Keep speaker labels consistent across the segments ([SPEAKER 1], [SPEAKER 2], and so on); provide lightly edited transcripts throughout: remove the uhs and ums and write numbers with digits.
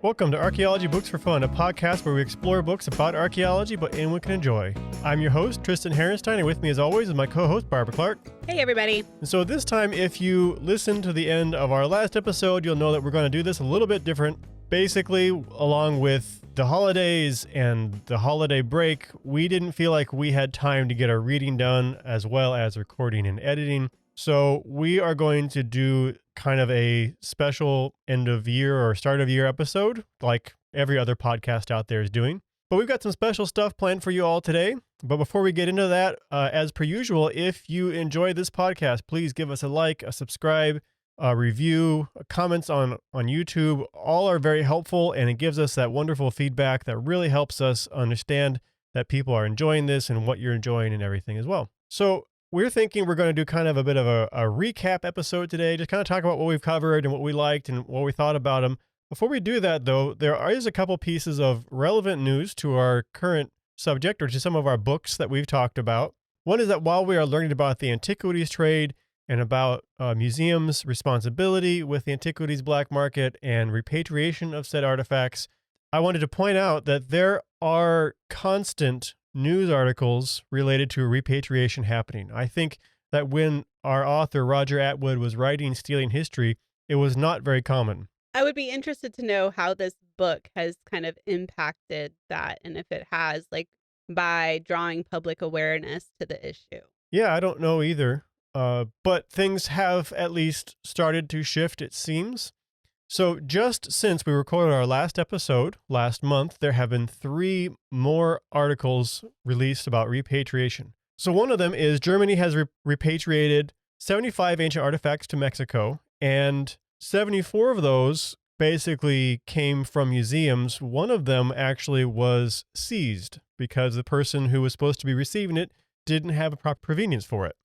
[SPEAKER 1] Welcome to Archaeology Books for Fun, a podcast where we explore books about archaeology, but anyone can enjoy. I'm your host, Tristan Herrenstein, and with me as always is my co-host, Barbara Clark.
[SPEAKER 2] Hey, everybody.
[SPEAKER 1] And so this time, if you listen to the end of our last episode, you'll know that we're going to do this a little bit different. Basically, along with the holidays and the holiday break, we didn't feel like we had time to get our reading done as well as recording and editing. So we are going to do kind of a special end of year or start of year episode like every other podcast out there is doing. But we've got some special stuff planned for you all today. But before we get into that, as per usual, if you enjoy this podcast, please give us a like, a subscribe, a review, comments on YouTube. All are very helpful, and it gives us that wonderful feedback that really helps us understand that people are enjoying this and what you're enjoying and everything as well. So we're thinking we're going to do kind of a bit of a recap episode today, just kind of talk about what we've covered and what we liked and what we thought about them. Before we do that, though, there is a couple pieces of relevant news to our current subject or to some of our books that we've talked about. One is that while we are learning about the antiquities trade and about museums' responsibility with the antiquities black market and repatriation of said artifacts, I wanted to point out that there are constant news articles related to repatriation happening. I think that when our author, Roger Atwood, was writing Stealing History, it was not very common.
[SPEAKER 2] I would be interested to know how this book has kind of impacted that, and if it has, like, by drawing public awareness to the issue.
[SPEAKER 1] Yeah, I don't know either. But things have at least started to shift, it seems. So just since we recorded our last episode last month, there have been 3 more articles released about repatriation. So one of them is Germany has repatriated 75 ancient artifacts to Mexico, and 74 of those basically came from museums. One of them actually was seized because the person who was supposed to be receiving it didn't have a proper provenience for it.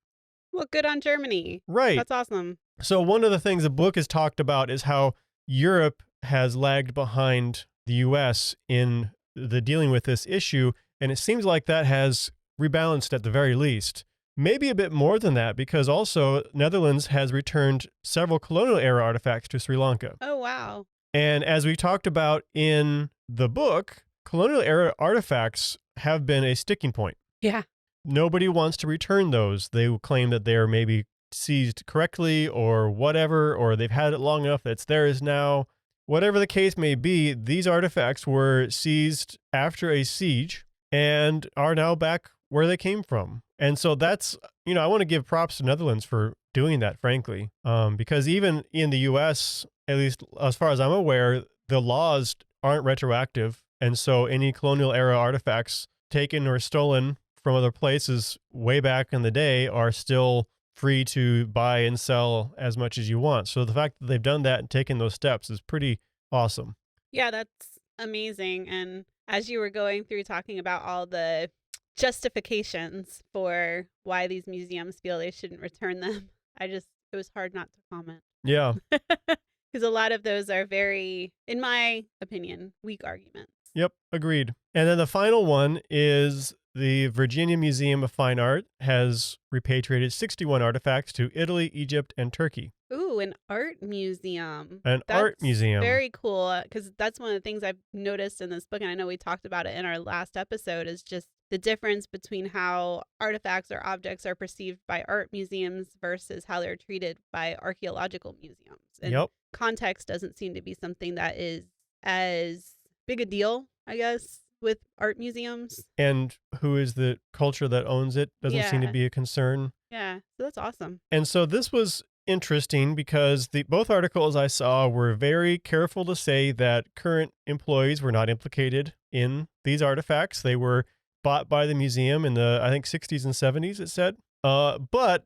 [SPEAKER 2] Well, good on Germany.
[SPEAKER 1] Right.
[SPEAKER 2] That's awesome.
[SPEAKER 1] So one of the things the book has talked about is how Europe has lagged behind the U.S. in the dealing with this issue, and it seems like that has rebalanced at the very least. Maybe a bit more than that, because also Netherlands has returned several colonial era artifacts to Sri Lanka.
[SPEAKER 2] Oh, wow.
[SPEAKER 1] And as we talked about in the book, colonial era artifacts have been a sticking point.
[SPEAKER 2] Yeah.
[SPEAKER 1] Nobody wants to return those. They claim that they are maybe seized correctly or whatever, or they've had it long enough that it's theirs now. Whatever the case may be, these artifacts were seized after a siege and are now back where they came from. And so that's, I want to give props to Netherlands for doing that, frankly, because even in the U.S., at least as far as I'm aware, the laws aren't retroactive. And so any colonial era artifacts taken or stolen from other places way back in the day are still free to buy and sell as much as you want. So the fact that they've done that and taken those steps is pretty awesome.
[SPEAKER 2] Yeah, that's amazing. And as you were going through talking about all the justifications for why these museums feel they shouldn't return them, it was hard not to comment.
[SPEAKER 1] Yeah.
[SPEAKER 2] Because a lot of those are very, in my opinion, weak arguments.
[SPEAKER 1] Yep, agreed. And then the final one is the Virginia Museum of Fine Art has repatriated 61 artifacts to Italy, Egypt, and Turkey.
[SPEAKER 2] Ooh, an art museum.
[SPEAKER 1] An art museum.
[SPEAKER 2] Very cool, because that's one of the things I've noticed in this book, and I know we talked about it in our last episode, is just the difference between how artifacts or objects are perceived by art museums versus how they're treated by archaeological museums. And context doesn't seem to be something that is as big a deal, I guess, with art museums.
[SPEAKER 1] And who is the culture that owns it doesn't seem to be a concern.
[SPEAKER 2] Yeah, so that's awesome.
[SPEAKER 1] And so this was interesting because both articles I saw were very careful to say that current employees were not implicated in these artifacts. They were bought by the museum in the, I think, 60s and 70s, it said. But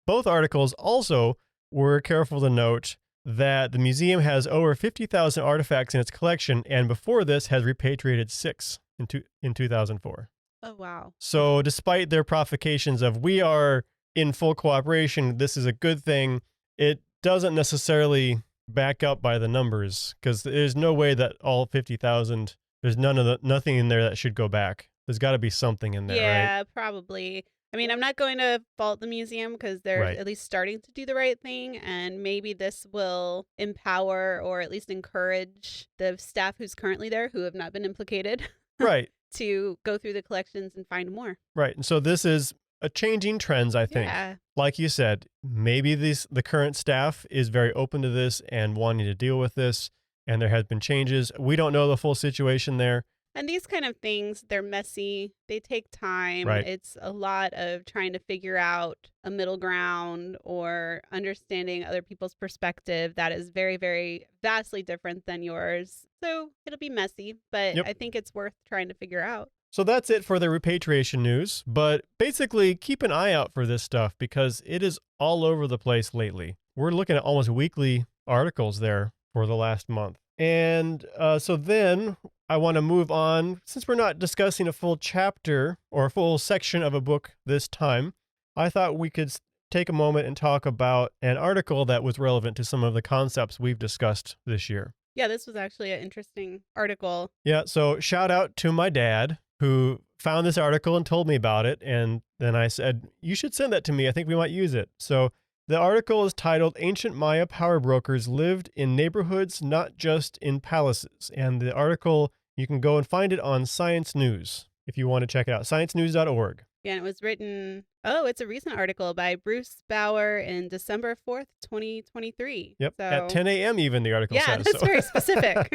[SPEAKER 1] both articles also were careful to note that the museum has over 50,000 artifacts in its collection, and before this has repatriated 6 in 2004.
[SPEAKER 2] Oh, wow.
[SPEAKER 1] So despite their provocations of we are in full cooperation, this is a good thing, it doesn't necessarily back up by the numbers, because there's no way that all 50,000, there's nothing in there that should go back. There's got to be something in there, right?
[SPEAKER 2] Yeah, probably. I mean, I'm not going to fault the museum because they're
[SPEAKER 1] Right.
[SPEAKER 2] at least starting to do the right thing, and maybe this will empower or at least encourage the staff who's currently there who have not been implicated
[SPEAKER 1] Right.
[SPEAKER 2] to go through the collections and find more.
[SPEAKER 1] Right. And so this is a changing trends, I think.
[SPEAKER 2] Yeah.
[SPEAKER 1] Like you said, maybe the current staff is very open to this and wanting to deal with this, and there has been changes. We don't know the full situation there.
[SPEAKER 2] And these kind of things, they're messy. They take time.
[SPEAKER 1] Right.
[SPEAKER 2] It's a lot of trying to figure out a middle ground or understanding other people's perspective that is very, very vastly different than yours. So it'll be messy, but
[SPEAKER 1] Yep.
[SPEAKER 2] I think it's worth trying to figure out.
[SPEAKER 1] So that's it for the repatriation news, but basically keep an eye out for this stuff because it is all over the place lately. We're looking at almost weekly articles there for the last month. And so then I want to move on. Since we're not discussing a full chapter or a full section of a book this time, I thought we could take a moment and talk about an article that was relevant to some of the concepts we've discussed this year.
[SPEAKER 2] Yeah, this was actually an interesting article.
[SPEAKER 1] Yeah, so shout out to my dad who found this article and told me about it. And then I said, you should send that to me. I think we might use it. So the article is titled Ancient Maya Power Brokers Lived in Neighborhoods, Not Just in Palaces. And the article, you can go and find it on Science News if you want to check it out, sciencenews.org.
[SPEAKER 2] Yeah, and it was written, it's a recent article by Bruce Bauer in December 4th, 2023.
[SPEAKER 1] Yep,
[SPEAKER 2] So,
[SPEAKER 1] at 10 a.m. even, the article
[SPEAKER 2] yeah,
[SPEAKER 1] says.
[SPEAKER 2] that's very specific.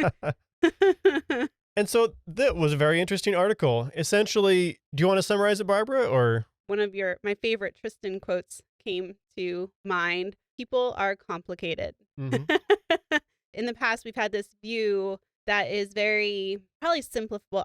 [SPEAKER 1] And so that was a very interesting article. Essentially, do you want to summarize it, Barbara, or?
[SPEAKER 2] One of my favorite Tristan quotes came to mind. People are complicated.
[SPEAKER 1] Mhm.
[SPEAKER 2] In the past, we've had this view that is very, probably simplified. Well,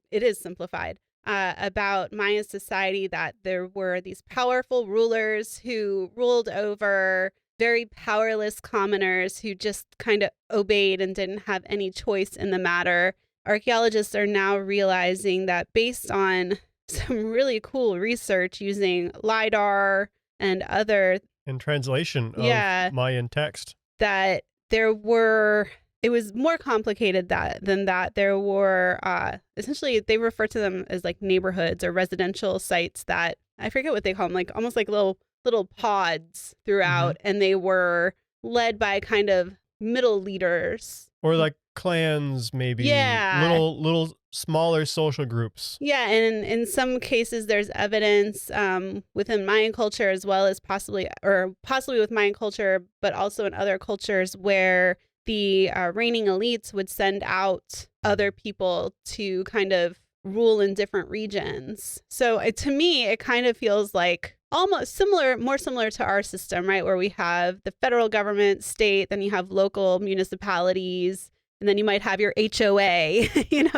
[SPEAKER 2] it is simplified about Mayan society, that there were these powerful rulers who ruled over very powerless commoners who just kind of obeyed and didn't have any choice in the matter. Archaeologists are now realizing that based on some really cool research using LiDAR and other
[SPEAKER 1] In translation of Mayan text.
[SPEAKER 2] that it was more complicated than that. There were essentially, they refer to them as like neighborhoods or residential sites that, I forget what they call them, like almost like little pods throughout, and they were led by kind of middle leaders.
[SPEAKER 1] Or like clans, maybe.
[SPEAKER 2] Yeah.
[SPEAKER 1] Little smaller social groups.
[SPEAKER 2] Yeah, and in some cases there's evidence within Mayan culture as well as possibly with Mayan culture, but also in other cultures where the reigning elites would send out other people to kind of rule in different regions. So to me, it kind of feels like almost more similar to our system, right? Where we have the federal government, state, then you have local municipalities, and then you might have your HOA,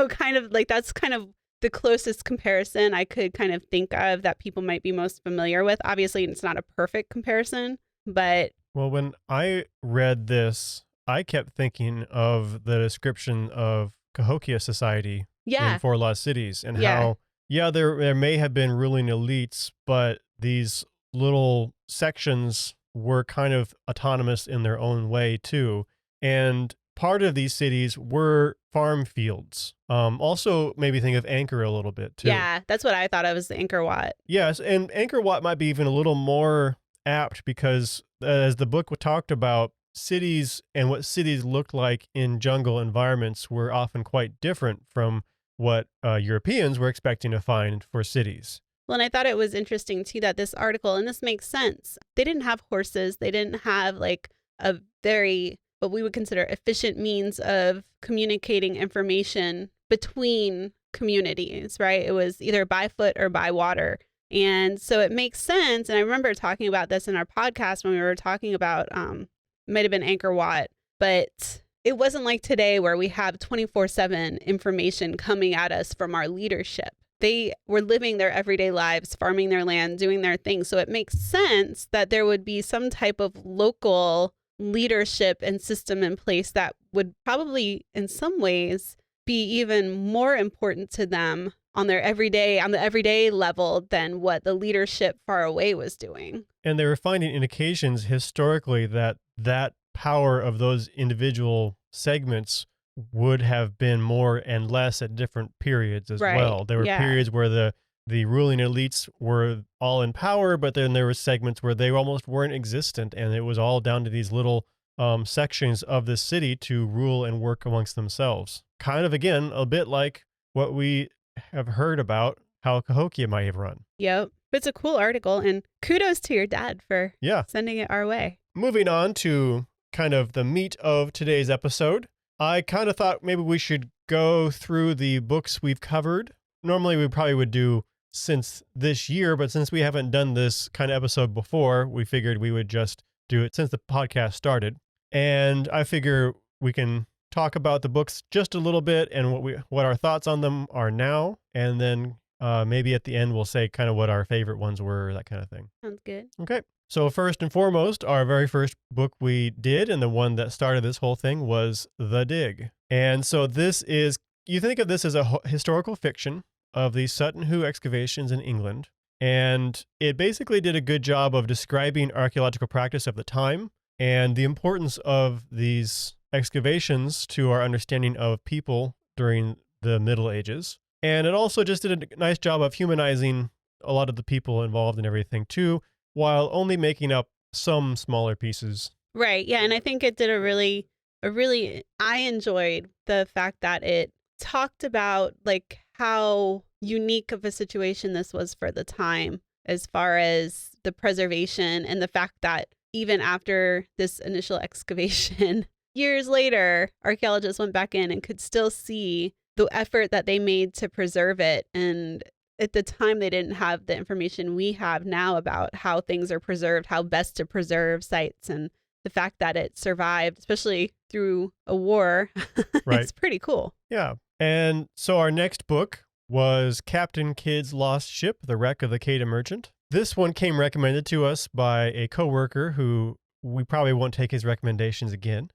[SPEAKER 2] kind of like that's kind of the closest comparison I could kind of think of that people might be most familiar with. Obviously, it's not a perfect comparison, but.
[SPEAKER 1] Well, when I read this, I kept thinking of the description of Cahokia society in Four Lost Cities and how, there may have been ruling elites, but these little sections were kind of autonomous in their own way too. And part of these cities were farm fields. Also, maybe think of Angkor a little bit too.
[SPEAKER 2] Yeah, that's what I thought of as the Angkor Wat.
[SPEAKER 1] Yes, and Angkor Wat might be even a little more apt because, as the book talked about, cities and what cities looked like in jungle environments were often quite different from what Europeans were expecting to find for cities.
[SPEAKER 2] Well, and I thought it was interesting too that this article, and this makes sense, they didn't have horses. They didn't have like a very, what we would consider efficient means of communicating information between communities, right? It was either by foot or by water. And so it makes sense. And I remember talking about this in our podcast when we were talking about, might have been Angkor Wat, but it wasn't like today where we have 24/7 information coming at us from our leadership. They were living their everyday lives, farming their land, doing their thing. So it makes sense that there would be some type of local leadership and system in place that would probably, in some ways, be even more important to them on the everyday level than what the leadership far away was doing.
[SPEAKER 1] And they were finding indications historically that power of those individual segments would have been more and less at different periods as well. There were periods where the the ruling elites were all in power, but then there were segments where they almost weren't existent, and it was all down to these little sections of the city to rule and work amongst themselves. Kind of, again, a bit like what we have heard about how Cahokia might have run.
[SPEAKER 2] Yep. It's a cool article, and kudos to your dad for
[SPEAKER 1] Yeah.
[SPEAKER 2] sending it our way.
[SPEAKER 1] Moving on to kind of the meat of today's episode, I kind of thought maybe we should go through the books we've covered. Normally we probably would do since this year, but since we haven't done this kind of episode before, we figured we would just do it since the podcast started. And I figure we can talk about the books just a little bit and what our thoughts on them are now, and then maybe at the end we'll say kind of what our favorite ones were, that kind of thing.
[SPEAKER 2] Sounds good.
[SPEAKER 1] Okay. So first and foremost, our very first book we did, and the one that started this whole thing, was The Dig. And so this is, you think of this as a historical fiction of the Sutton Hoo excavations in England. And it basically did a good job of describing archaeological practice of the time and the importance of these excavations to our understanding of people during the Middle Ages. And it also just did a nice job of humanizing a lot of the people involved in everything too, while only making up some smaller pieces.
[SPEAKER 2] Right. Yeah. And I think it did I enjoyed the fact that it talked about like how unique of a situation this was for the time, as far as the preservation and the fact that even after this initial excavation, years later, archaeologists went back in and could still see the effort that they made to preserve it. And at the time, they didn't have the information we have now about how things are preserved, how best to preserve sites, and the fact that it survived, especially through a war.
[SPEAKER 1] Right.
[SPEAKER 2] It's pretty cool.
[SPEAKER 1] Yeah. And so our next book was Captain Kidd's Lost Ship, The Wreck of the Quedagh Merchant. This one came recommended to us by a coworker who we probably won't take his recommendations again.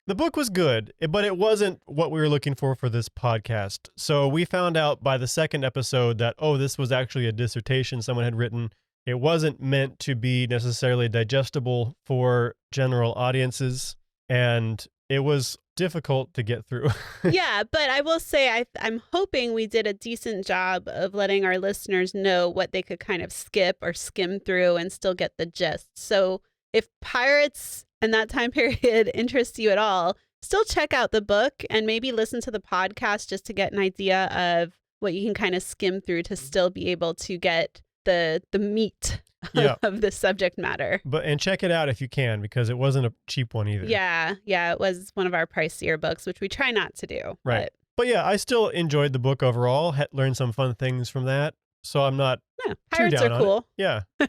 [SPEAKER 1] The book was good, but it wasn't what we were looking for this podcast. So we found out by the second episode that, this was actually a dissertation someone had written. It wasn't meant to be necessarily digestible for general audiences, and it was difficult to get through.
[SPEAKER 2] Yeah, but I will say I'm hoping we did a decent job of letting our listeners know what they could kind of skip or skim through and still get the gist. So if pirates and that time period interests you at all, still check out the book and maybe listen to the podcast just to get an idea of what you can kind of skim through to still be able to get the meat of the subject matter.
[SPEAKER 1] And check it out if you can, because it wasn't a cheap one either.
[SPEAKER 2] Yeah, it was one of our pricier books, which we try not to do.
[SPEAKER 1] Right. But yeah, I still enjoyed the book overall, learned some fun things from that. So I'm not
[SPEAKER 2] pirates
[SPEAKER 1] too down
[SPEAKER 2] are cool.
[SPEAKER 1] on it. Yeah.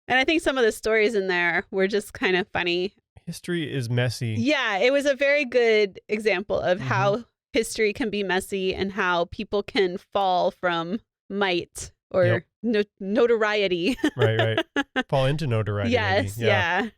[SPEAKER 2] And I think some of the stories in there were just kind of funny.
[SPEAKER 1] History is messy.
[SPEAKER 2] Yeah, it was a very good example of how history can be messy and how people can fall from might or notoriety.
[SPEAKER 1] Right. Fall into notoriety.
[SPEAKER 2] Yes, yeah.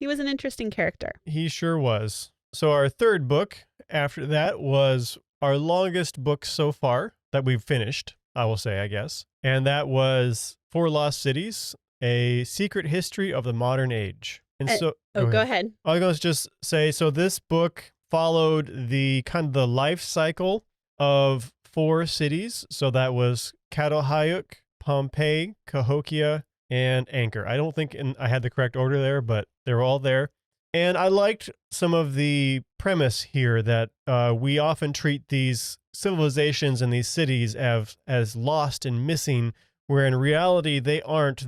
[SPEAKER 2] He was an interesting character.
[SPEAKER 1] He sure was. So our third book after that was our longest book so far that we've finished, I will say, I guess. And that was Four Lost Cities, A Secret History of the Modern Age. And
[SPEAKER 2] go ahead.
[SPEAKER 1] I was going to just say, so this book followed the kind of the life cycle of 4 cities. So that was Catalhayuk, Pompeii, Cahokia, and Anchor. I don't think I had the correct order there, but they were all there. And I liked some of the premise here that we often treat these civilizations and these cities as lost and missing, where in reality they aren't.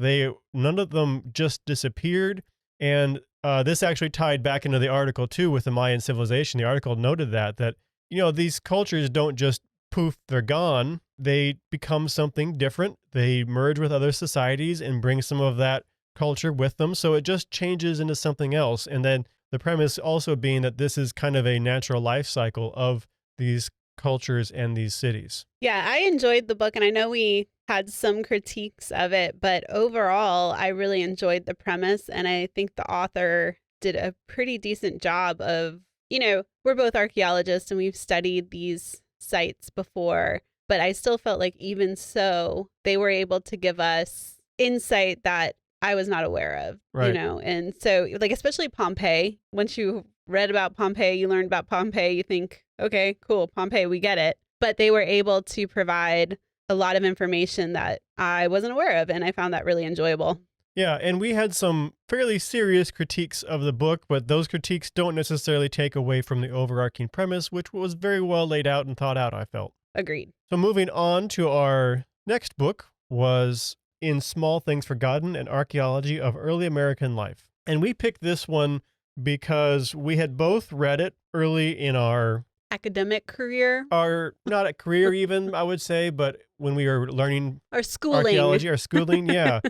[SPEAKER 1] None of them just disappeared. And this actually tied back into the article too with the Mayan civilization. The article noted that these cultures don't just poof, they're gone. They become something different. They merge with other societies and bring some of that culture with them. So it just changes into something else. And then the premise also being that this is kind of a natural life cycle of these cultures and these cities.
[SPEAKER 2] Yeah, I enjoyed the book, and I know we had some critiques of it, but overall, I really enjoyed the premise, and I think the author did a pretty decent job of, we're both archaeologists and we've studied these sites before, but I still felt like even so, they were able to give us insight that I was not aware of,
[SPEAKER 1] right.
[SPEAKER 2] And so like, especially Pompeii, once you read about Pompeii, you learned about Pompeii, you think, okay, cool, Pompeii, we get it. but they were able to provide a lot of information that I wasn't aware of, and I found that really enjoyable.
[SPEAKER 1] Yeah, and we had some fairly serious critiques of the book, but those critiques don't necessarily take away from the overarching premise, which was very well laid out and thought out, I felt.
[SPEAKER 2] Agreed.
[SPEAKER 1] So moving on to our next book was In Small Things Forgotten, an Archaeology of Early American Life. And we picked this one because we had both read it early in our
[SPEAKER 2] academic career.
[SPEAKER 1] Not a career even, I would say, but when we were learning
[SPEAKER 2] our schooling.
[SPEAKER 1] Archaeology, our schooling, yeah.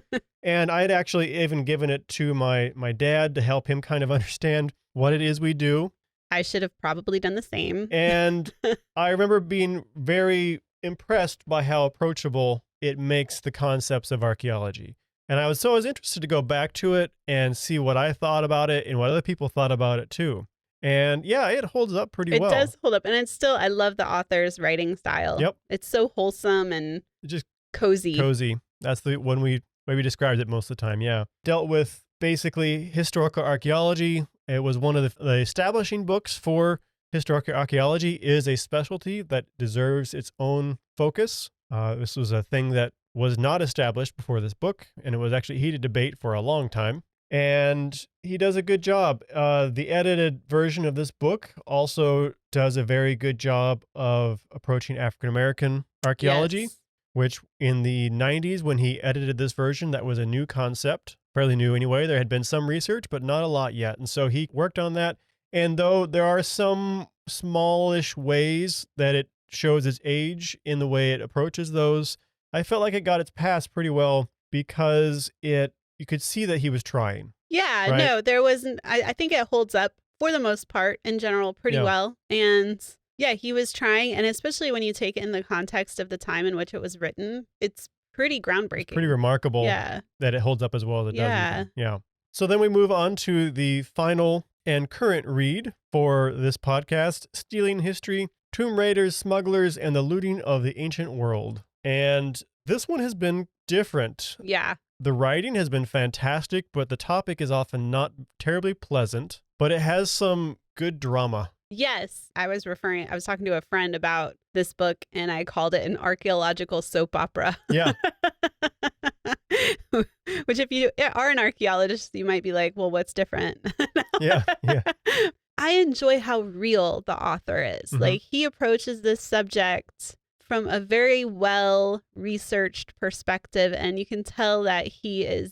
[SPEAKER 1] And I had actually even given it to my dad to help him kind of understand what it is we do.
[SPEAKER 2] I should have probably done the same.
[SPEAKER 1] And I remember being very impressed by how approachable it makes the concepts of archaeology. And I was interested to go back to it and see what I thought about it and what other people thought about it too. And yeah, it holds up pretty well.
[SPEAKER 2] It does hold up. And it's still, I love the author's writing style.
[SPEAKER 1] Yep.
[SPEAKER 2] It's so wholesome and
[SPEAKER 1] just
[SPEAKER 2] cozy.
[SPEAKER 1] Cozy. That's the one way we described it most of the time, yeah. Dealt with basically historical archaeology. It was one of the establishing books for historical archaeology is a specialty that deserves its own focus. This was a thing that was not established before this book, and it was actually heated debate for a long time. And he does a good job. The edited version of this book also does a very good job of approaching African-American archaeology,
[SPEAKER 2] Yes.
[SPEAKER 1] which in the 90s, when he edited this version, that was a new concept, fairly new anyway. There had been some research, but not a lot yet. And so he worked on that. And though there are some smallish ways that it shows its age in the way it approaches those, I felt like it got its pass pretty well because you could see that he was trying.
[SPEAKER 2] Yeah,
[SPEAKER 1] right?
[SPEAKER 2] no, there wasn't, I think it holds up for the most part in general pretty well. And yeah, he was trying. And especially when you take it in the context of the time in which it was written, it's pretty groundbreaking.
[SPEAKER 1] It's pretty remarkable
[SPEAKER 2] that
[SPEAKER 1] it holds up as well as it does.
[SPEAKER 2] Yeah.
[SPEAKER 1] Even. Yeah. So then we move on to the final and current read for this podcast, Stealing History, Tomb Raiders, Smugglers, and the Looting of the Ancient World. And this one has been different.
[SPEAKER 2] Yeah.
[SPEAKER 1] The writing has been fantastic, but the topic is often not terribly pleasant, but it has some good drama.
[SPEAKER 2] Yes. I was talking to a friend about this book and I called it an archaeological soap opera.
[SPEAKER 1] Yeah.
[SPEAKER 2] Which if you are an archaeologist, you might be like, well, what's different?
[SPEAKER 1] Yeah.
[SPEAKER 2] I enjoy how real the author is.
[SPEAKER 1] Mhm.
[SPEAKER 2] Like he approaches this subject from a very well researched perspective. And you can tell that he's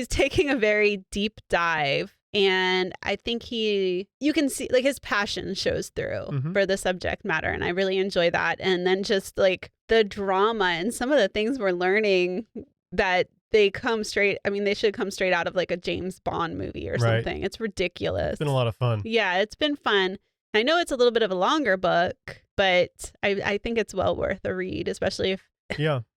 [SPEAKER 2] taking a very deep dive. And I think you can see like his passion shows through for the subject matter. And I really enjoy that. And then just like the drama and some of the things we're learning that they should come straight out of like a James Bond movie or something. It's ridiculous.
[SPEAKER 1] It's been a lot of fun.
[SPEAKER 2] Yeah, it's been fun. I know it's a little bit of a longer book, but I think it's well worth a read, especially if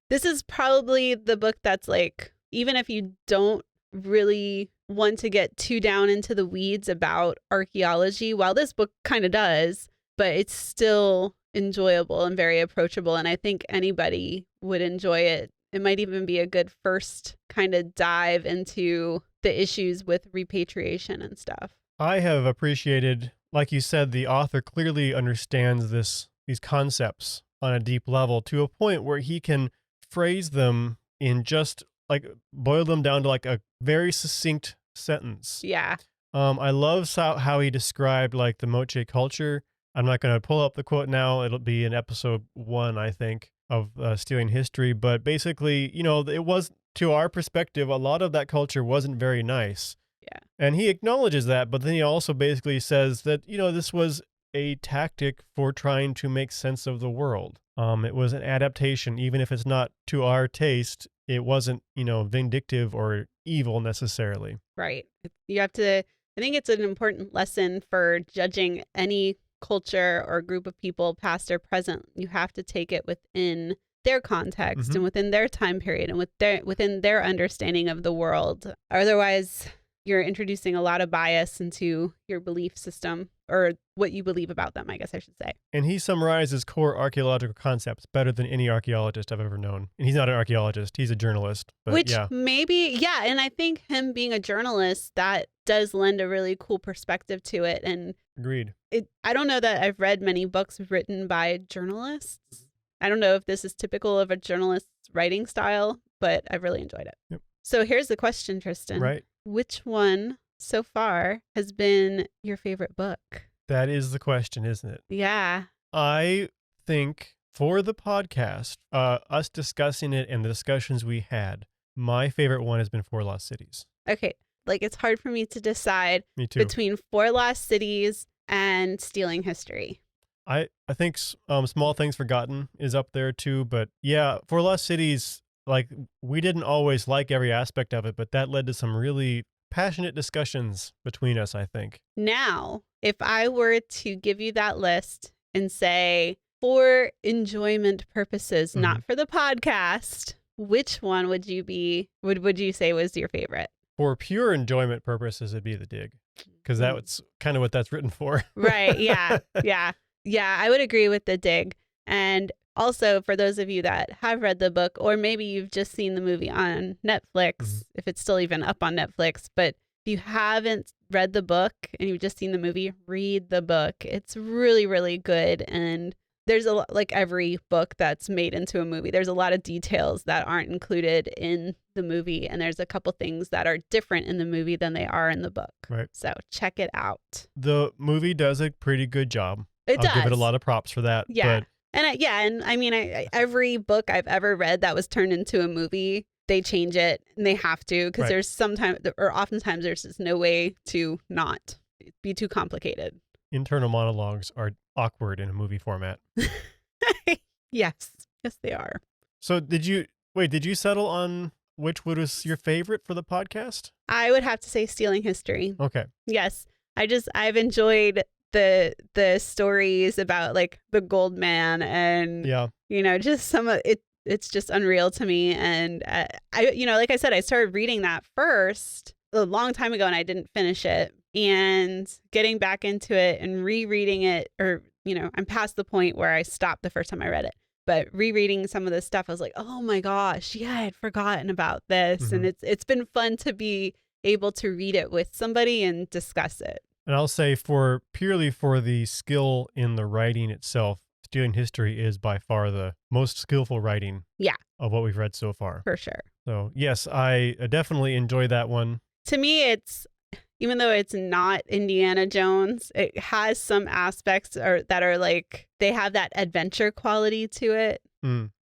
[SPEAKER 2] this is probably the book that's like, even if you don't really want to get too down into the weeds about archaeology, while this book kind of does, but it's still enjoyable and very approachable. And I think anybody would enjoy it. It might even be a good first kind of dive into the issues with repatriation and stuff.
[SPEAKER 1] I have appreciated, like you said, the author clearly understands these concepts on a deep level to a point where he can phrase them in just like boil them down to like a very succinct sentence.
[SPEAKER 2] Yeah.
[SPEAKER 1] I love how he described like the Moche culture. I'm not going to pull up the quote now. It'll be in episode 1, I think, of Stealing History. But basically, it was, to our perspective, a lot of that culture wasn't very nice.
[SPEAKER 2] Yeah.
[SPEAKER 1] And he acknowledges that, but then he also basically says that, this was a tactic for trying to make sense of the world. It was an adaptation, even if it's not to our taste. It wasn't, vindictive or evil necessarily.
[SPEAKER 2] Right. You have to, I think it's an important lesson for judging any culture or group of people, past or present. You have to take it within their context and within their time period and within their understanding of the world. Otherwise, you're introducing a lot of bias into your belief system, or what you believe about them, I guess I should say.
[SPEAKER 1] And he summarizes core archaeological concepts better than any archaeologist I've ever known. And he's not an archeologist, he's a journalist. But
[SPEAKER 2] Which
[SPEAKER 1] yeah.
[SPEAKER 2] maybe, yeah, and I think him being a journalist, that does lend a really cool perspective to it. And
[SPEAKER 1] Agreed.
[SPEAKER 2] I don't know that I've read many books written by journalists. I don't know if this is typical of a journalist's writing style, but I've really enjoyed it.
[SPEAKER 1] Yep.
[SPEAKER 2] So here's the question, Tristan.
[SPEAKER 1] Right.
[SPEAKER 2] Which one so far has been your favorite book?
[SPEAKER 1] That is the question, isn't it?
[SPEAKER 2] Yeah.
[SPEAKER 1] I think for the podcast, us discussing it and the discussions we had, my favorite one has been Four Lost Cities.
[SPEAKER 2] Okay. Like, it's hard for me to decide
[SPEAKER 1] Me too.
[SPEAKER 2] between Four Lost Cities and Stealing History.
[SPEAKER 1] I think Small Things Forgotten is up there too, but yeah, Four Lost Cities, like, we didn't always like every aspect of it, but that led to some really passionate discussions between us, I think.
[SPEAKER 2] Now, if I were to give you that list and say, for enjoyment purposes, not for the podcast, which one would you say was your favorite?
[SPEAKER 1] For pure enjoyment purposes, it'd be The Dig, because that's kind of what that's written for.
[SPEAKER 2] Right. Yeah. Yeah, I would agree with The Dig. And also, for those of you that have read the book, or maybe you've just seen the movie on Netflix, if it's still even up on Netflix, but if you haven't read the book and you've just seen the movie, read the book. It's really, really good. And there's a lot, like every book that's made into a movie, there's a lot of details that aren't included in the movie. And there's a couple things that are different in the movie than they are in the book.
[SPEAKER 1] Right.
[SPEAKER 2] So check it out.
[SPEAKER 1] The movie does a pretty good job.
[SPEAKER 2] I'll
[SPEAKER 1] give it a lot of props for that.
[SPEAKER 2] Yeah.
[SPEAKER 1] But
[SPEAKER 2] And I mean, every book I've ever read that was turned into a movie, they change it, and they have to, because there's sometimes, or oftentimes, there's just no way to not be too complicated.
[SPEAKER 1] Internal monologues are awkward in a movie format.
[SPEAKER 2] Yes, they are.
[SPEAKER 1] So did you settle on which was your favorite for the podcast?
[SPEAKER 2] I would have to say Stealing History.
[SPEAKER 1] Okay.
[SPEAKER 2] Yes, I've enjoyed the stories about like the gold man, and just some of it. It's just unreal to me. And like I said, I started reading that first a long time ago, and I didn't finish it. And getting back into it and rereading it, or I'm past the point where I stopped the first time I read it, but rereading some of this stuff, I was like, oh my gosh, yeah, I had forgotten about this. And it's been fun to be able to read it with somebody and discuss it.
[SPEAKER 1] And I'll say, purely for the skill in the writing itself, Stealing History is by far the most skillful writing of what we've read so far.
[SPEAKER 2] For sure.
[SPEAKER 1] So yes, I definitely enjoy that one.
[SPEAKER 2] To me, even though it's not Indiana Jones, it has some aspects that are like, they have that adventure quality to it.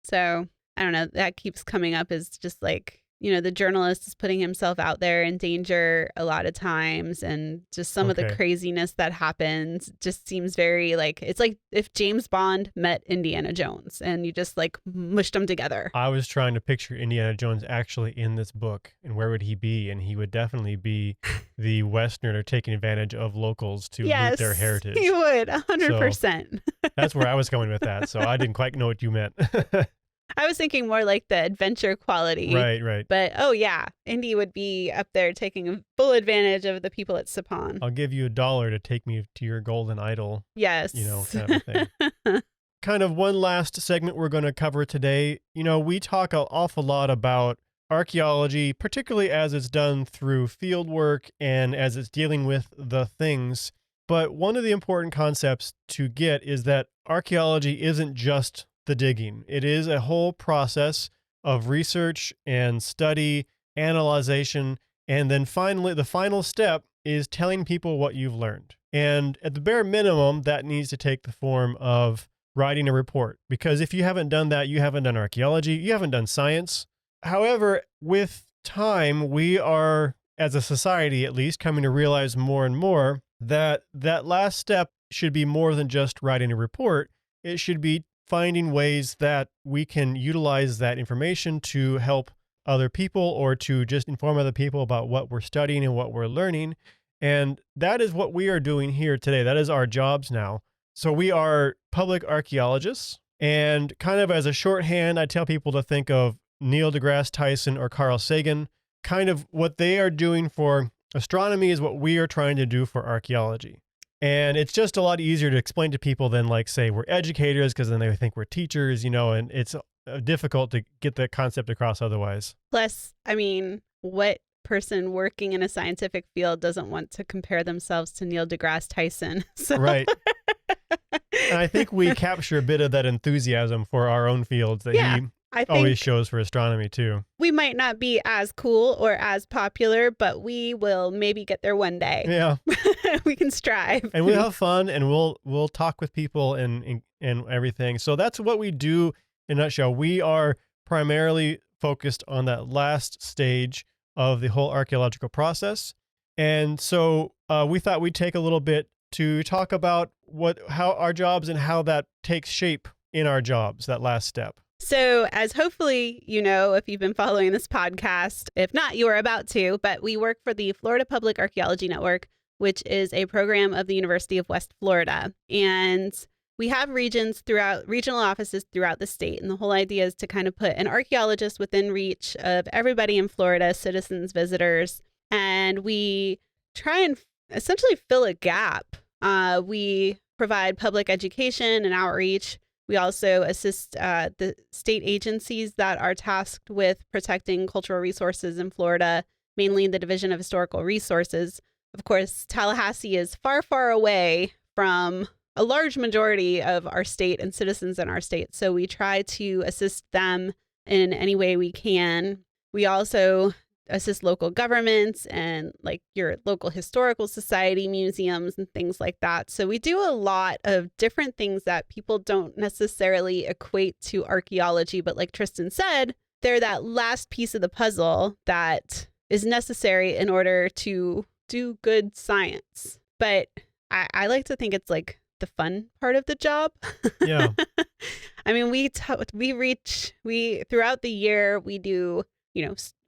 [SPEAKER 2] So I don't know, that keeps coming up as just like, the journalist is putting himself out there in danger a lot of times, and just some of the craziness that happens just seems very like, it's like if James Bond met Indiana Jones and you just like mushed them together.
[SPEAKER 1] I was trying to picture Indiana Jones actually in this book, and where would he be? And he would definitely be the Westerner taking advantage of locals to loot their heritage.
[SPEAKER 2] He would, 100%.
[SPEAKER 1] So that's where I was going with that. So I didn't quite know what you meant.
[SPEAKER 2] I was thinking more like the adventure quality.
[SPEAKER 1] Right.
[SPEAKER 2] But, oh, yeah, Indy would be up there taking full advantage of the people at Sapon.
[SPEAKER 1] I'll give you $1 to take me to your golden idol.
[SPEAKER 2] Yes.
[SPEAKER 1] Kind of a thing. Kind of one last segment we're going to cover today. We talk an awful lot about archaeology, particularly as it's done through field work and as it's dealing with the things. But one of the important concepts to get is that archaeology isn't just the digging. It is a whole process of research and study, analyzation, and then finally, the final step is telling people what you've learned. And at the bare minimum, that needs to take the form of writing a report, because if you haven't done that, you haven't done archaeology, you haven't done science. However, with time, we are, as a society at least, coming to realize more and more that that last step should be more than just writing a report. It should be finding ways that we can utilize that information to help other people, or to just inform other people about what we're studying and what we're learning. And that is what we are doing here today. That is our jobs now. So we are public archaeologists, and kind of as a shorthand, I tell people to think of Neil deGrasse Tyson or Carl Sagan, kind of what they are doing for astronomy is what we are trying to do for archaeology. And it's just a lot easier to explain to people than, like, say, we're educators, because then they think we're teachers, and it's difficult to get the concept across otherwise.
[SPEAKER 2] Plus, I mean, what person working in a scientific field doesn't want to compare themselves to Neil deGrasse Tyson? So.
[SPEAKER 1] Right. And I think we capture a bit of that enthusiasm for our own fields that he always shows for astronomy too.
[SPEAKER 2] We might not be as cool or as popular, but we will maybe get there one day.
[SPEAKER 1] Yeah.
[SPEAKER 2] We can strive.
[SPEAKER 1] And we'll have fun, and we'll talk with people and everything. So that's what we do in a nutshell. We are primarily focused on that last stage of the whole archaeological process. And so we thought we'd take a little bit to talk about how our jobs and how that takes shape in our jobs, that last step.
[SPEAKER 2] So, as hopefully you know, if you've been following this podcast, if not, you are about to, but we work for the Florida Public Archaeology Network, which is a program of the University of West Florida. And we have regional offices throughout the state. And the whole idea is to kind of put an archaeologist within reach of everybody in Florida, citizens, visitors. And we try and essentially fill a gap. We provide public education and outreach. We also assist the state agencies that are tasked with protecting cultural resources in Florida, mainly the Division of Historical Resources. Of course, Tallahassee is far, far away from a large majority of our state and citizens in our state. So we try to assist them in any way we can. We also assist local governments and like your local historical society, museums, and things like that. So we do a lot of different things that people don't necessarily equate to archaeology. But like Tristan said, they're that last piece of the puzzle that is necessary in order to do good science. But I like to think it's like the fun part of the job.
[SPEAKER 1] Yeah.
[SPEAKER 2] I mean, throughout the year, we do,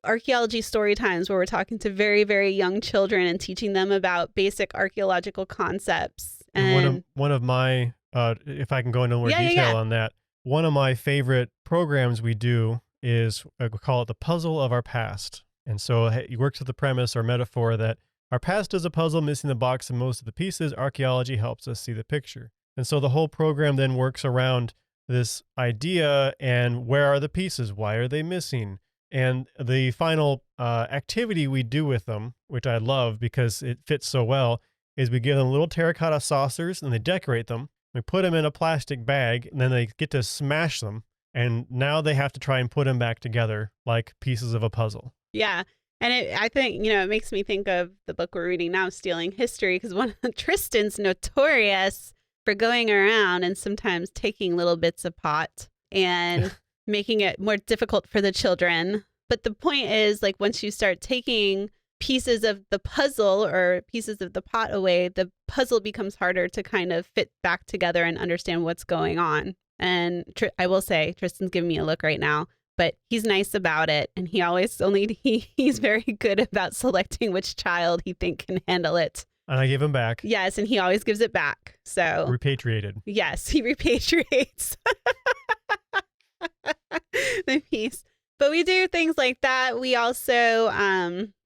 [SPEAKER 2] archaeology story times where we're talking to very, very young children and teaching them about basic archaeological concepts. And
[SPEAKER 1] one of my, if I can go into more detail on that, one of my favorite programs we do is, we call it the puzzle of our past. And so it works with the premise or metaphor that our past is a puzzle missing the box and most of the pieces. Archaeology helps us see the picture. And so the whole program then works around this idea and where are the pieces? Why are they missing? And the final activity we do with them, which I love because it fits so well, is we give them little terracotta saucers and they decorate them. We put them in a plastic bag and then they get to smash them. And now they have to try and put them back together like pieces of a puzzle.
[SPEAKER 2] Yeah. And I think, it makes me think of the book we're reading now, Stealing History, because Tristan's notorious for going around and sometimes taking little bits of pot and making it more difficult for the children. But the point is, like, once you start taking pieces of the puzzle or pieces of the pot away, the puzzle becomes harder to kind of fit back together and understand what's going on. And I will say, Tristan's giving me a look right now, but he's nice about it. And he's very good about selecting which child he thinks can handle it.
[SPEAKER 1] And I give him back.
[SPEAKER 2] Yes, and he always gives it back. So
[SPEAKER 1] repatriated.
[SPEAKER 2] Yes, he repatriates the piece. But we do things like that. We also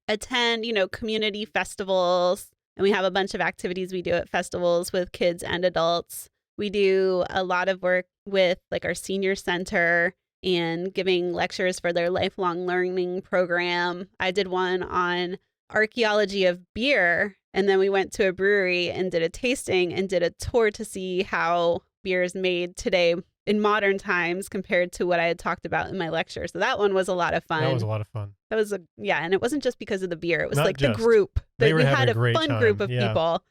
[SPEAKER 2] attend, community festivals, and we have a bunch of activities we do at festivals with kids and adults. We do a lot of work with like our senior center and giving lectures for their lifelong learning program. I did one on archaeology of beer, and then we went to a brewery and did a tasting and did a tour to see how beer is made today in modern times compared to what I had talked about in my lecture. So that one was a lot of fun.
[SPEAKER 1] That was a lot of fun.
[SPEAKER 2] And it wasn't just because of the beer. It was
[SPEAKER 1] Not
[SPEAKER 2] like
[SPEAKER 1] just.
[SPEAKER 2] the group.
[SPEAKER 1] They were
[SPEAKER 2] we
[SPEAKER 1] having
[SPEAKER 2] had
[SPEAKER 1] a
[SPEAKER 2] a
[SPEAKER 1] great
[SPEAKER 2] fun
[SPEAKER 1] time.
[SPEAKER 2] group of
[SPEAKER 1] Yeah.
[SPEAKER 2] people.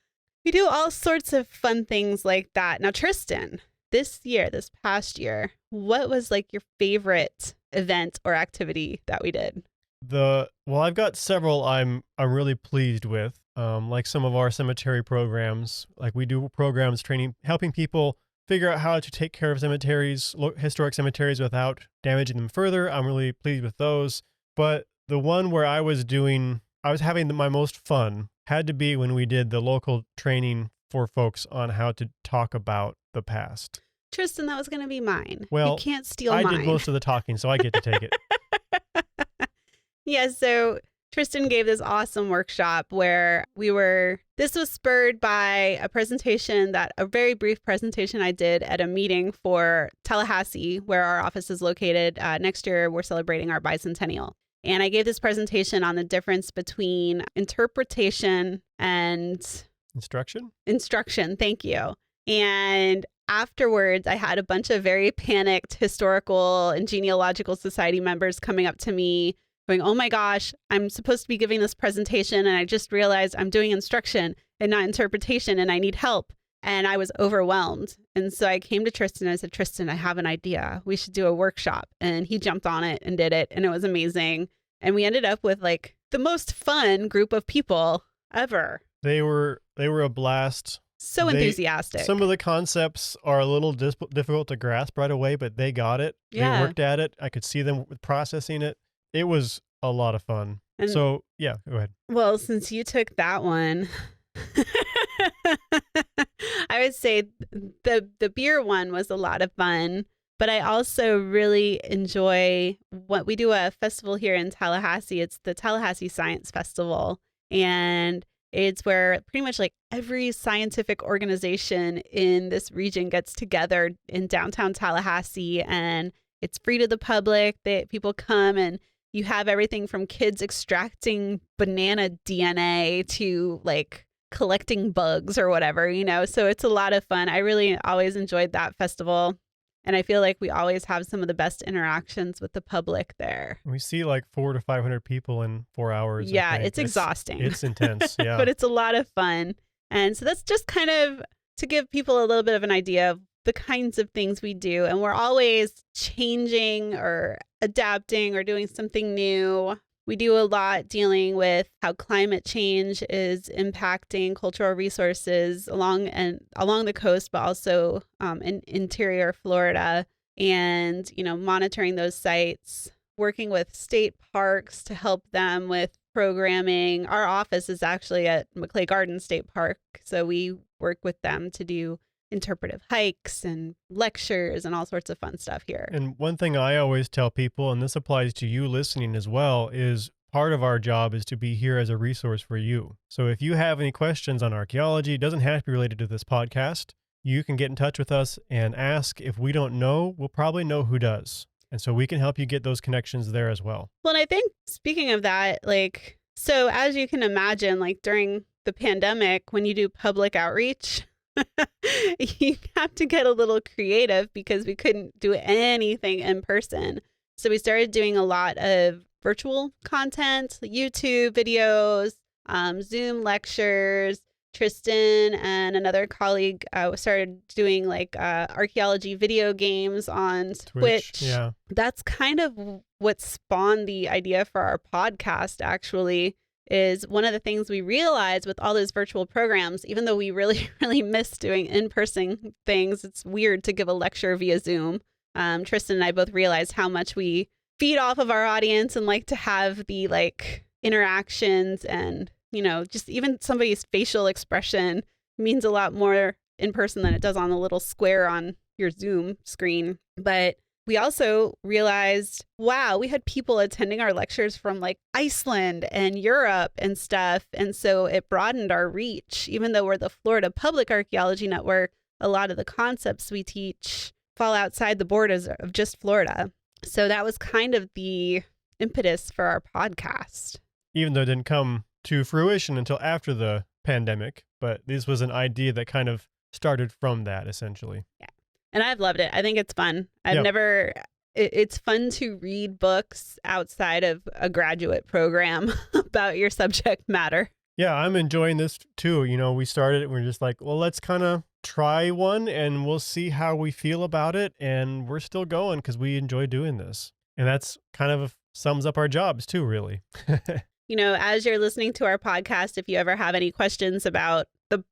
[SPEAKER 2] We do all sorts of fun things like that. Now, Tristan, this past year, what was like your favorite event or activity that we did?
[SPEAKER 1] I've got several I'm really pleased with. Like some of our cemetery programs, like we do programs helping people figure out how to take care of cemeteries, historic cemeteries without damaging them further. I'm really pleased with those. But the one where I was having my most fun had to be when we did the local training for folks on how to talk about the past.
[SPEAKER 2] Tristan, that was going to be mine.
[SPEAKER 1] Well,
[SPEAKER 2] you can't steal
[SPEAKER 1] I
[SPEAKER 2] mine.
[SPEAKER 1] did most of the talking, so I get to take it.
[SPEAKER 2] Yeah, so Tristan gave this awesome workshop where this was spurred by a very brief presentation I did at a meeting for Tallahassee, where our office is located. Next year, we're celebrating our bicentennial. And I gave this presentation on the difference between interpretation and instruction. Thank you. And afterwards, I had a bunch of very panicked historical and genealogical society members coming up to me going, oh my gosh, I'm supposed to be giving this presentation and I just realized I'm doing instruction and not interpretation and I need help. And I was overwhelmed. And so I came to Tristan and I said, Tristan, I have an idea. We should do a workshop. And he jumped on it and did it. And it was amazing. And we ended up with like the most fun group of people ever.
[SPEAKER 1] They were a blast.
[SPEAKER 2] So enthusiastic.
[SPEAKER 1] Some of the concepts are a little difficult to grasp right away, but they got it.
[SPEAKER 2] Yeah.
[SPEAKER 1] They worked at it. I could see them processing it. It was a lot of fun.
[SPEAKER 2] And,
[SPEAKER 1] so, yeah, go ahead.
[SPEAKER 2] Well, since you took that one, I would say the beer one was a lot of fun, but I also really enjoy what we do a festival here in Tallahassee. It's the Tallahassee Science Festival, and it's where pretty much like every scientific organization in this region gets together in downtown Tallahassee, and it's free to the public. People come and you have everything from kids extracting banana DNA to like collecting bugs or whatever, you know, so it's a lot of fun. I really always enjoyed that festival. And I feel like we always have some of the best interactions with the public there.
[SPEAKER 1] We see like 400 to 500 people in 4 hours.
[SPEAKER 2] Yeah, it's exhausting.
[SPEAKER 1] It's intense. Yeah.
[SPEAKER 2] But it's a lot of fun. And so that's just kind of to give people a little bit of an idea of the kinds of things we do. And we're always changing or adapting or doing something new. We do a lot dealing with how climate change is impacting cultural resources along the coast, but also in interior Florida, and, you know, monitoring those sites, working with state parks to help them with programming. Our office is actually at Maclay Garden State Park, so we work with them to do interpretive hikes and lectures and all sorts of fun stuff here.
[SPEAKER 1] And one thing I always tell people, and this applies to you listening as well, is part of our job is to be here as a resource for you. So if you have any questions on archaeology, it doesn't have to be related to this podcast. You can get in touch with us and ask. If we don't know, we'll probably know who does. And so we can help you get those connections there as well.
[SPEAKER 2] Well, and I think speaking of that, like, so as you can imagine, like during the pandemic, when you do public outreach, you have to get a little creative because we couldn't do anything in person. So we started doing a lot of virtual content, YouTube videos, Zoom lectures. Tristan and another colleague started doing like archaeology video games on Twitch.
[SPEAKER 1] Yeah.
[SPEAKER 2] That's kind of what spawned the idea for our podcast, actually. Is one of the things we realized with all those virtual programs, even though we really, really miss doing in-person things, it's weird to give a lecture via Zoom. Tristan and I both realized how much we feed off of our audience and like to have the like interactions, and, you know, just even somebody's facial expression means a lot more in person than it does on the little square on your Zoom screen. But we also realized, wow, we had people attending our lectures from like Iceland and Europe and stuff. And so it broadened our reach. Even though we're the Florida Public Archaeology Network, a lot of the concepts we teach fall outside the borders of just Florida. So that was kind of the impetus for our podcast.
[SPEAKER 1] Even though it didn't come to fruition until after the pandemic, but this was an idea that kind of started from that, essentially.
[SPEAKER 2] Yeah. And I've loved it. I think it's fun. It's fun to read books outside of a graduate program about your subject matter.
[SPEAKER 1] Yeah, I'm enjoying this too. You know, we started it, we're just like, well, let's kind of try one and we'll see how we feel about it. And we're still going because we enjoy doing this. And that's kind of sums up our jobs too, really.
[SPEAKER 2] You know, as you're listening to our podcast, if you ever have any questions about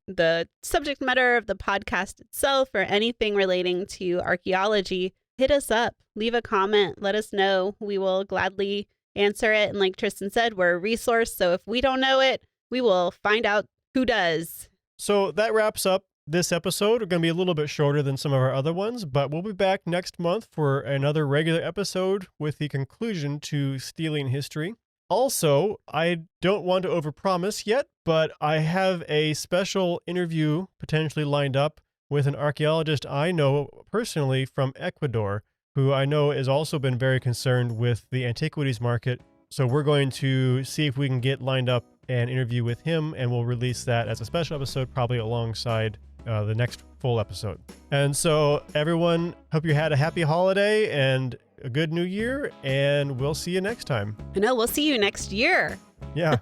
[SPEAKER 2] the subject matter of the podcast itself or anything relating to archaeology, hit us up, leave a comment, let us know. We will gladly answer it. And like Tristan said, we're a resource. So if we don't know it, we will find out who does.
[SPEAKER 1] So that wraps up this episode. We're going to be a little bit shorter than some of our other ones, but we'll be back next month for another regular episode with the conclusion to Stealing History. Also, I don't want to overpromise yet, but I have a special interview potentially lined up with an archaeologist I know personally from Ecuador, who I know has also been very concerned with the antiquities market. So we're going to see if we can get lined up an interview with him, and we'll release that as a special episode, probably alongside the next full episode. And so everyone, hope you had a happy holiday and a good new year, and we'll see you next time.
[SPEAKER 2] I know, we'll see you next year.
[SPEAKER 1] Yeah.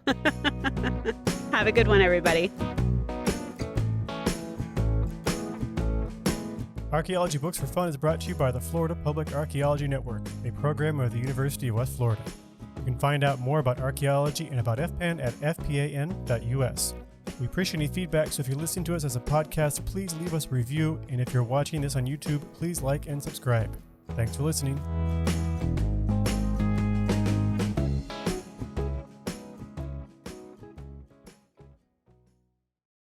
[SPEAKER 2] Have a good one, everybody.
[SPEAKER 1] Archaeology Books for Fun is brought to you by the Florida Public Archaeology Network, a program of the University of West Florida. You can find out more about archaeology and about FPAN at fpan.us. We appreciate any feedback, so if you're listening to us as a podcast, please leave us a review, and if you're watching this on YouTube, please like and subscribe. Thanks for listening.